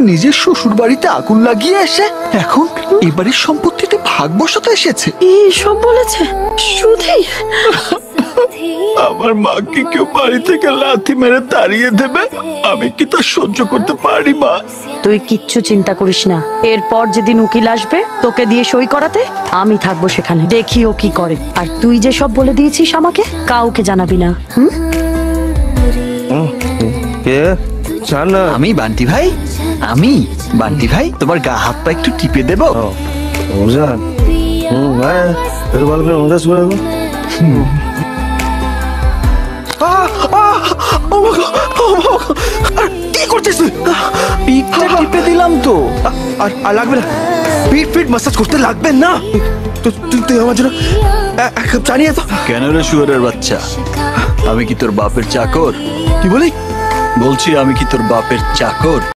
নিজের শ্বশুর বাড়িতে আগুন লাগিয়ে এসে এখন এই বাড়ির সম্পত্তিতে ভাগ বসাতে এসেছে। সব বলেছে সুধীর। আমার মাকে কেউ বাড়ি থেকে লাথি মেরে তাড়িয়ে দেবে, আমি কি তা সহ্য করতে পারি মা? তুই কিচ্ছু চিন্তা করিস না, এরপর যেদিন উকিল আসবে তোকে দিয়ে সই করাতে আমি থাকবো সেখানে, দেখি ও কি করে। আর তুই যে সব বলে দিয়েছিস আমাকে কাউকে জানাবি না। আমি বান্টি ভাই, আমি বান্টি ভাই, তোমার গা হাত পা একটু টিপে দেবো? কি করছিস তুই? পিঠটা টিপে দিলাম তো। আর লাগবে না, পিঠ পিঠ মাসাজ করতে লাগবে না। তুই আমার জন্য এক কাপ চা নিয়ে তো। কেন রে শুয়োরের বাচ্চা, আমি কি তোর বাপের চাকর? কি বলি? বলছি আমি কি তোর বাপের চাকর?